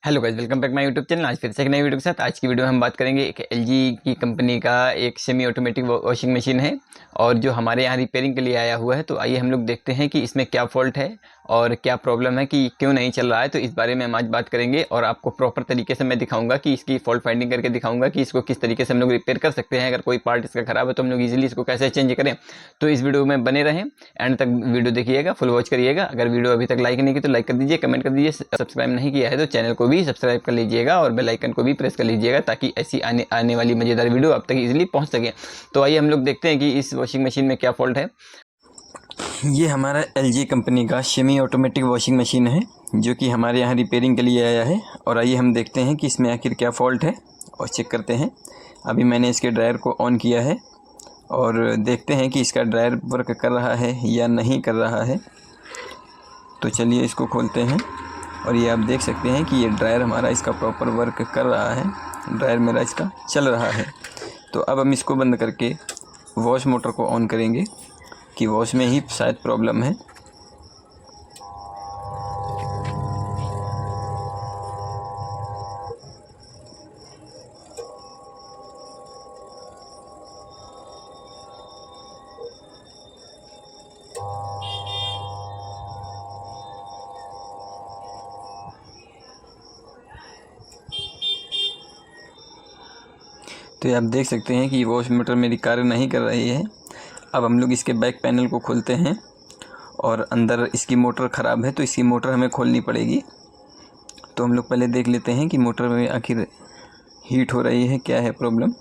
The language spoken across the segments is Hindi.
Hello guys, welcome back my YouTube channel. आज फिर से एक नई वीडियो के साथ। आज की वीडियो में हम बात करेंगे एक एलजी की कंपनी का एक सेमी ऑटोमेटिक वॉशिंग मशीन है और जो हमारे यहाँ रिपेयरिंग के लिए आया हुआ है। तो आइए हम लोग देखते हैं कि इसमें क्या फॉल्ट है और क्या प्रॉब्लम है, कि क्यों नहीं चल रहा है। तो इस बारे में हम आज बात करेंगे और आपको प्रॉपर तरीके से मैं दिखाऊंगा कि इसकी फॉल्ट फाइंडिंग करके दिखाऊंगा कि इसको किस तरीके से हम लोग रिपेयर कर सकते हैं। अगर कोई पार्ट इसका खराब है तो हम लोग ईजिली इसको कैसे चेंज करें। तो इस वीडियो में बने रहें, एंड तक वीडियो देखिएगा, फुल वॉच करिएगा। अगर वीडियो अभी तक लाइक नहीं की तो लाइक कर दीजिए, कमेंट कर दीजिए, सब्सक्राइब नहीं किया है तो चैनल को भी सब्सक्राइब कर लीजिएगा और बेल आइकन को भी प्रेस कर लीजिएगा ताकि ऐसी आने वाली मज़ेदार वीडियो आप तक इजीली पहुंच सके। तो आइए हम लोग देखते हैं कि इस वॉशिंग मशीन में क्या फॉल्ट है। ये हमारा एलजी कंपनी का सेमी ऑटोमेटिक वॉशिंग मशीन है जो कि हमारे यहाँ रिपेयरिंग के लिए आया है। और आइए हम देखते हैं कि इसमें आखिर क्या फॉल्ट है और चेक करते हैं। अभी मैंने इसके ड्रायर को ऑन किया है और देखते हैं कि इसका ड्रायर वर्क कर रहा है या नहीं कर रहा है। तो चलिए इसको खोलते हैं और ये आप देख सकते हैं कि ये ड्रायर हमारा इसका प्रॉपर वर्क कर रहा है। ड्रायर मेरा इसका चल रहा है। तो अब हम इसको बंद करके वॉश मोटर को ऑन करेंगे कि वॉश में ही शायद प्रॉब्लम है। तो ये आप देख सकते हैं कि वॉश मोटर मेरी कार्य नहीं कर रही है। अब हम लोग इसके बैक पैनल को खोलते हैं और अंदर इसकी मोटर ख़राब है तो इसकी मोटर हमें खोलनी पड़ेगी। तो हम लोग पहले देख लेते हैं कि मोटर में आखिर हीट हो रही है, क्या है प्रॉब्लम।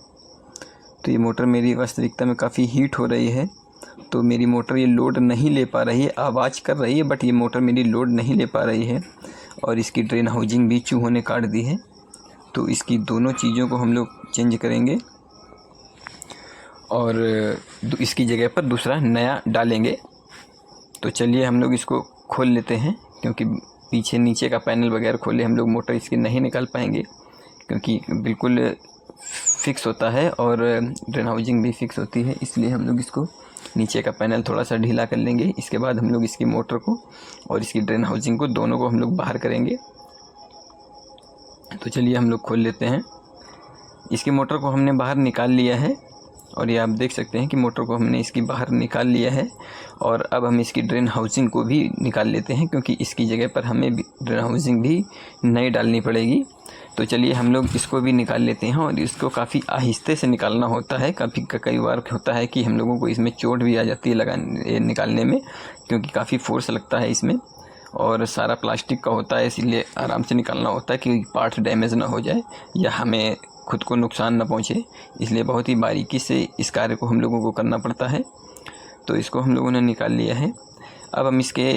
तो ये मोटर मेरी वास्तविकता में काफ़ी हीट हो रही है। तो मेरी मोटर ये लोड नहीं ले पा रही है, आवाज़ कर रही है बट ये मोटर मेरी लोड नहीं ले पा रही है। और इसकी ड्रेन हाउजिंग भी चूहों ने काट दी है। तो इसकी दोनों चीज़ों को हम लोग चेंज करेंगे और इसकी जगह पर दूसरा नया डालेंगे। तो चलिए हम लोग इसको खोल लेते हैं, क्योंकि पीछे नीचे का पैनल वगैरह खोले हम लोग मोटर इसकी नहीं निकाल पाएंगे, क्योंकि बिल्कुल फिक्स होता है और ड्रेन हाउजिंग भी फिक्स होती है। इसलिए हम लोग इसको नीचे का पैनल थोड़ा सा ढीला कर लेंगे। इसके बाद हम लोग इसकी मोटर को और इसकी ड्रेन हाउजिंग को दोनों को हम लोग बाहर करेंगे। तो चलिए हम लोग खोल लेते हैं। इसकी मोटर को हमने बाहर निकाल लिया है और ये आप देख सकते हैं कि मोटर को हमने इसकी बाहर निकाल लिया है। और अब हम इसकी ड्रेन हाउसिंग को भी निकाल लेते हैं, क्योंकि इसकी जगह पर हमें ड्रेन हाउसिंग भी नई डालनी पड़ेगी। तो चलिए हम लोग इसको भी निकाल लेते हैं और इसको काफ़ी आहिस्ते से निकालना होता है। कई बार होता है कि हम लोगों को इसमें चोट भी आ जाती है निकालने में, क्योंकि काफ़ी फोर्स लगता है इसमें और सारा प्लास्टिक का होता है, इसीलिए आराम से निकालना होता है कि पार्ट्स डैमेज ना हो जाए या हमें खुद को नुकसान न पहुंचे। इसलिए बहुत ही बारीकी से इस कार्य को हम लोगों को करना पड़ता है। तो इसको हम लोगों ने निकाल लिया है। अब हम इसके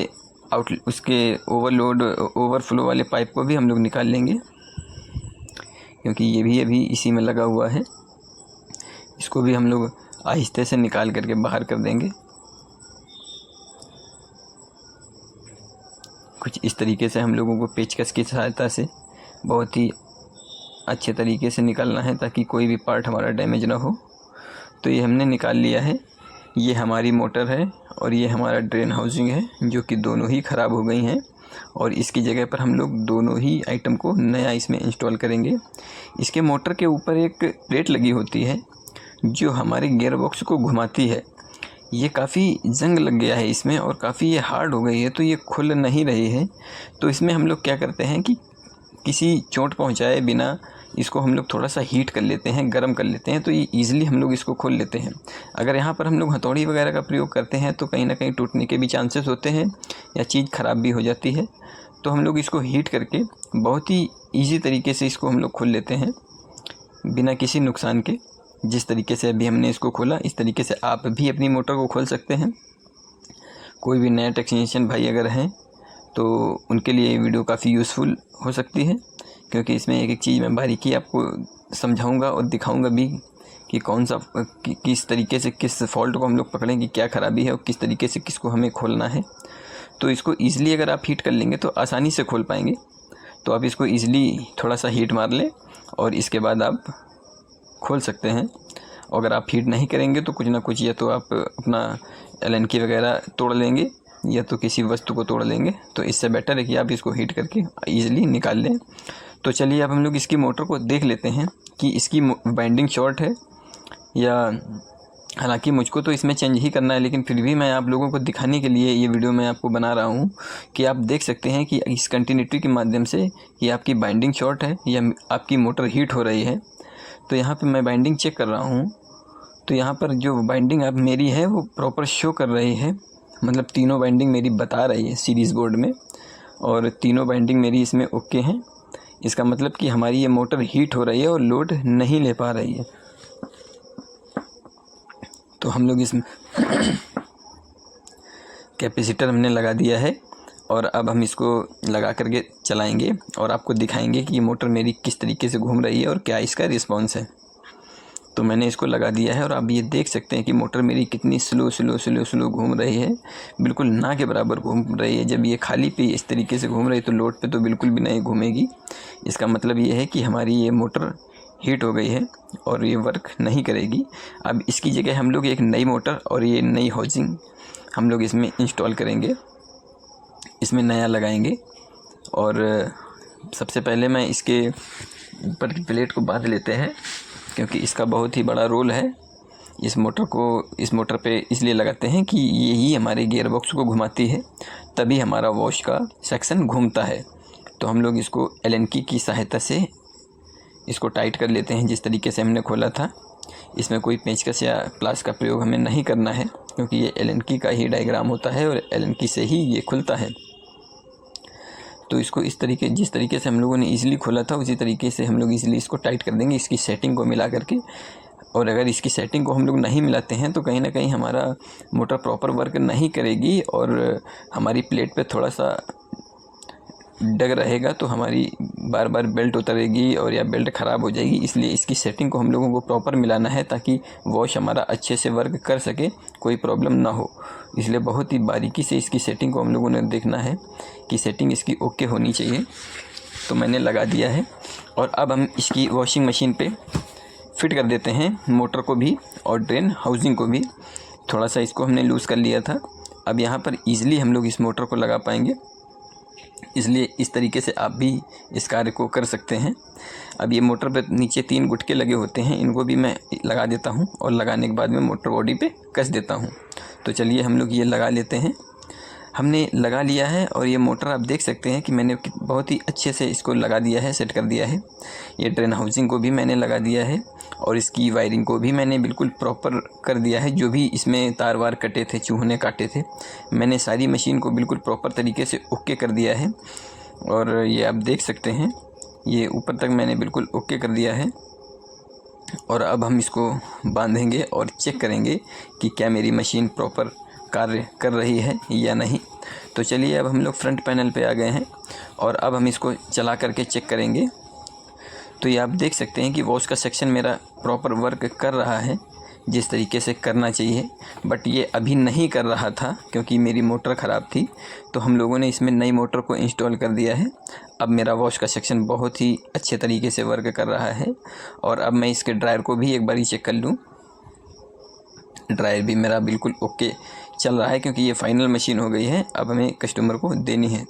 उसके ओवरफ्लो वाले पाइप को भी हम लोग निकाल लेंगे, क्योंकि ये भी अभी इसी में लगा हुआ है। इसको भी हम लोग आहिस्ते से निकाल करके बाहर कर देंगे। कुछ इस तरीके से हम लोगों को पेचकस की सहायता से बहुत ही अच्छे तरीके से निकालना है ताकि कोई भी पार्ट हमारा डैमेज ना हो। तो ये हमने निकाल लिया है। ये हमारी मोटर है और ये हमारा ड्रेन हाउसिंग है, जो कि दोनों ही ख़राब हो गई हैं। और इसकी जगह पर हम लोग दोनों ही आइटम को नया इसमें इंस्टॉल करेंगे। इसके मोटर के ऊपर एक प्लेट लगी होती है जो हमारे गियर बॉक्स को घुमाती है। ये काफ़ी जंग लग गया है इसमें और काफ़ी ये हार्ड हो गई है, तो ये खुल नहीं रही है। तो इसमें हम लोग क्या करते हैं कि किसी चोट पहुंचाए बिना इसको हम लोग थोड़ा सा हीट कर लेते हैं, गर्म कर लेते हैं, तो ये ईज़िली हम लोग इसको खोल लेते हैं। अगर यहाँ पर हम लोग हथौड़ी वगैरह का प्रयोग करते हैं तो कहीं ना कहीं टूटने के भी चांसेस होते हैं या चीज़ ख़राब भी हो जाती है। तो हम लोग इसको हीट करके बहुत ही ईजी तरीके से इसको हम लोग खोल लेते हैं बिना किसी नुकसान के। जिस तरीके से अभी हमने इसको खोला, इस तरीके से आप भी अपनी मोटर को खोल सकते हैं। कोई भी नया टेक्नीशियन भाई अगर हैं तो उनके लिए ये वीडियो काफ़ी यूज़फुल हो सकती है, क्योंकि इसमें एक एक चीज़ मैं बारीकी आपको समझाऊंगा और दिखाऊंगा भी कि कौन सा किस तरीके से किस फॉल्ट को हम लोग पकड़ें कि क्या ख़राबी है और किस तरीके से किसको हमें खोलना है। तो इसको ईज़िली अगर आप हीट कर लेंगे तो आसानी से खोल पाएंगे। तो आप इसको ईज़िली थोड़ा सा हीट मार लें और इसके बाद आप खोल सकते हैं। और अगर आप हीट नहीं करेंगे तो कुछ ना कुछ या तो आप अपना एलन की वगैरह तोड़ लेंगे या तो किसी वस्तु को तोड़ लेंगे। तो इससे बेटर है कि आप इसको हीट करके ईज़िली निकाल लें। तो चलिए अब हम लोग इसकी मोटर को देख लेते हैं कि इसकी बाइंडिंग शॉर्ट है या, हालांकि मुझको तो इसमें चेंज ही करना है, लेकिन फिर भी मैं आप लोगों को दिखाने के लिए ये वीडियो मैं आपको बना रहा हूँ कि आप देख सकते हैं कि इस कंटिन्यूटी के माध्यम से कि आपकी बाइंडिंग शॉर्ट है या आपकी मोटर हीट हो रही है। तो यहाँ पे मैं बाइंडिंग चेक कर रहा हूँ, तो यहाँ पर जो बाइंडिंग अब मेरी है वो प्रॉपर शो कर रही है, मतलब तीनों बाइंडिंग मेरी बता रही है सीरीज़ बोर्ड में, और तीनों बाइंडिंग मेरी इसमें ओके हैं। इसका मतलब कि हमारी ये मोटर हीट हो रही है और लोड नहीं ले पा रही है। तो हम लोग इसमें कैपेसिटर हमने लगा दिया है और अब हम इसको लगा करके चलाएंगे और आपको दिखाएंगे कि ये मोटर मेरी किस तरीके से घूम रही है और क्या इसका रिस्पांस है। तो मैंने इसको लगा दिया है और आप ये देख सकते हैं कि मोटर मेरी कितनी स्लो घूम रही है, बिल्कुल ना के बराबर घूम रही है। जब ये खाली पे इस तरीके से घूम रही है तो लोड पे तो बिल्कुल भी नहीं घूमेगी। इसका मतलब ये है कि हमारी ये मोटर हीट हो गई है और ये वर्क नहीं करेगी। अब इसकी जगह हम लोग एक नई मोटर और ये नई हाउसिंग हम लोग इसमें इंस्टॉल करेंगे, इसमें नया लगाएंगे। और सबसे पहले मैं इसके ऊपर की प्लेट को बांध लेते हैं, क्योंकि इसका बहुत ही बड़ा रोल है। इस मोटर पे इसलिए लगाते हैं कि यही हमारे गियर बॉक्स को घुमाती है, तभी हमारा वॉश का सेक्शन घूमता है। तो हम लोग इसको एलन की सहायता से इसको टाइट कर लेते हैं जिस तरीके से हमने खोला था। इसमें कोई पेंचकस या प्लास का प्रयोग हमें नहीं करना है, क्योंकि ये एलन की का ही डायग्राम होता है और एलन की से ही ये खुलता है। तो इसको जिस तरीके से हम लोगों ने ईज़िली खोला था उसी तरीके से हम लोग ईज़िली इसको टाइट कर देंगे, इसकी सेटिंग को मिला करके। और अगर इसकी सेटिंग को हम लोग नहीं मिलाते हैं तो कहीं ना कहीं हमारा मोटर प्रॉपर वर्क नहीं करेगी और हमारी प्लेट पे थोड़ा सा डग रहेगा, तो हमारी बार बार बेल्ट उतरेगी और या बेल्ट ख़राब हो जाएगी। इसलिए इसकी सेटिंग को हम लोगों को प्रॉपर मिलाना है ताकि वॉश हमारा अच्छे से वर्क कर सके, कोई प्रॉब्लम ना हो। इसलिए बहुत ही बारीकी से इसकी सेटिंग को हम लोगों ने देखना है कि सेटिंग इसकी ओके होनी चाहिए। तो मैंने लगा दिया है और अब हम इसकी वॉशिंग मशीन पे फिट कर देते हैं मोटर को भी और ड्रेन हाउसिंग को भी। थोड़ा सा इसको हमने लूज़ कर लिया था। अब यहाँ पर ईज़िली हम लोग इस मोटर को लगा पाएंगे, इसलिए इस तरीके से आप भी इस कार्य को कर सकते हैं। अब ये मोटर पे नीचे 3 गुटके लगे होते हैं, इनको भी मैं लगा देता हूँ और लगाने के बाद में मोटर बॉडी पे कस देता हूँ। तो चलिए हम लोग ये लगा लेते हैं। हमने लगा लिया है और ये मोटर आप देख सकते हैं कि मैंने बहुत ही अच्छे से इसको लगा दिया है, सेट कर दिया है। ये ड्रेन हाउसिंग को भी मैंने लगा दिया है और इसकी वायरिंग को भी मैंने बिल्कुल प्रॉपर कर दिया है। जो भी इसमें तार वार कटे थे, चूहने काटे थे, मैंने सारी मशीन को बिल्कुल प्रॉपर तरीके से ओके कर दिया है। और ये आप देख सकते हैं ये ऊपर तक मैंने बिल्कुल ओके कर दिया है। और अब हम इसको बांधेंगे और चेक करेंगे कि क्या मेरी मशीन प्रॉपर कार्य कर रही है या नहीं। तो चलिए अब हम लोग फ्रंट पैनल पे आ गए हैं और अब हम इसको चला करके चेक करेंगे। तो ये आप देख सकते हैं कि वॉश का सेक्शन मेरा प्रॉपर वर्क कर रहा है जिस तरीके से करना चाहिए, बट ये अभी नहीं कर रहा था क्योंकि मेरी मोटर ख़राब थी। तो हम लोगों ने इसमें नई मोटर को इंस्टॉल कर दिया है। अब मेरा वॉश का सेक्शन बहुत ही अच्छे तरीके से वर्क कर रहा है। और अब मैं इसके ड्रायर को भी एक बार ही चेक कर लूँ। ड्रायर भी मेरा बिल्कुल ओके चल रहा है क्योंकि ये फाइनल मशीन हो गई है, अब हमें कस्टमर को देनी है।